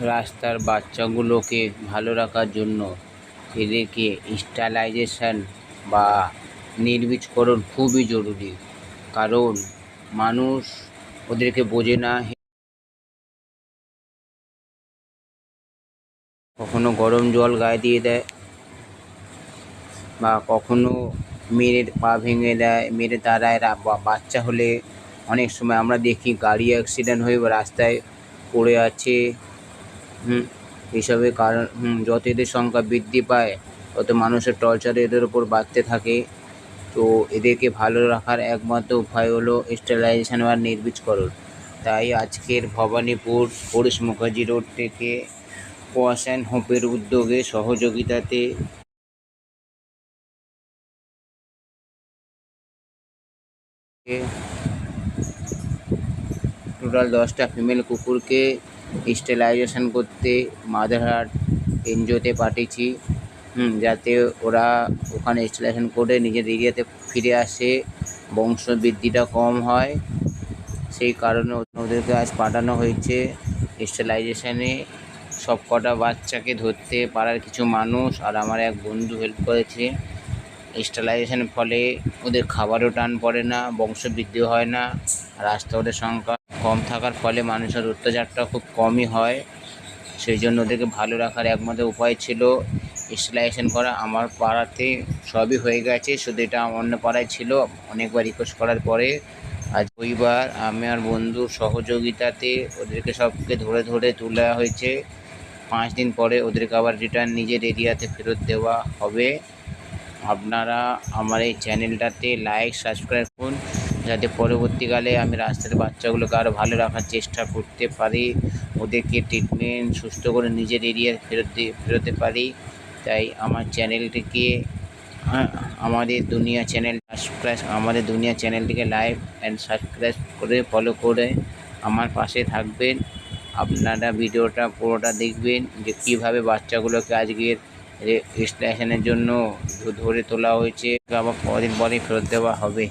রাস্তার বাচ্চাগুলোকে ভালো রাখার জন্য এদেরকে স্টেরিলাইজেশন বা নির্বীজকরণ খুবই জরুরি। কারণ মানুষ ওদেরকে বোঝে না, কখনো গরম জল গায়ে দিয়ে দেয় বা কখনো মেরে পা ভেঙে দেয়, মেরে দাঁড়ায়। বাচ্চা হলে অনেক সময় আমরা দেখি গাড়ি অ্যাক্সিডেন্ট হয়ে রাস্তায় পড়ে আছে। এসবের কারণ যত এদের সংখ্যা বৃদ্ধি পায় তত মানুষের টর্চার এদের ওপর বাড়তে থাকে। তো এদেরকে ভালো রাখার একমাত্র উপায় হলো স্টেরিলাইজেশন বা নির্বীজকরণ। তাই আজকের ভবানীপুর পরেশ মুখার্জি রোড থেকে ওয়াশ অ্যান্ড হোপের উদ্যোগে সহযোগিতাতে টোটাল 10টা ফিমেল কুকুরকে স্টেরিলাইজেশন করতে মাদারহাট এনজিওতে পাঠিয়েছি, যাতে ওরা ওখানে স্টেরিলাইজেশন করে নিজের এরিয়াতে ফিরে আসে, বংশবৃদ্ধিটা কম হয়। সেই কারণে ওদেরকে আজ পাঠানো হয়েছে স্টেরিলাইজেশনে। সব কটা বাচ্চাকে ধরতে পাড়ার কিছু মানুষ আর আমার এক বন্ধু হেল্প করেছে। স্টেরিলাইজেশনের ফলে ওদের খাবারও টান পড়ে না, বংশবৃদ্ধিও হয় না, রাস্তা ওদের সংখ্যা কম থাকার ফলে মানুষের অত্যাচারটা খুব কমই হয়। সেই জন্য ওদেরকে ভালো রাখার একমাত্র উপায় ছিল স্টেরিলাইজেশন করা। আমার পাড়াতে সবই হয়ে গেছে, শুধু এটা অন্য পাড়ায় ছিল। অনেকবার রিকোয়েস্ট করার পরে আজ ওইবার আমি আর বন্ধুর সহযোগিতাতে ওদেরকে সবকে ধরে ধরে তোলা হয়েছে। 5 দিন পরে ওদেরকে আবার রিটার্ন নিজের এরিয়াতে ফেরত দেওয়া হবে। আপনারা আমার এই চ্যানেলটাতে লাইক সাবস্ক্রাইব করুন, যাতে পরবর্তীকালে আমি রাস্তার বাচ্চাগুলোকে আরও ভালো রাখার চেষ্টা করতে পারি, ওদেরকে ট্রিটমেন্ট সুস্থ করে নিজের এরিয়ায় ফেরোতে পারি। তাই আমার চ্যানেলটিকে আমাদের দুনিয়া চ্যানেলটিকে লাইক অ্যান্ড সাবস্ক্রাইব করে ফলো করে আমার পাশে থাকবেন। আপনারা ভিডিওটা পুরোটা দেখবেন যে কীভাবে বাচ্চাগুলোকে আজকের স্টেশনের জন্য ধরে তোলা হয়েছে, আবার কদিন পরেই ফেরত দেওয়া হবে।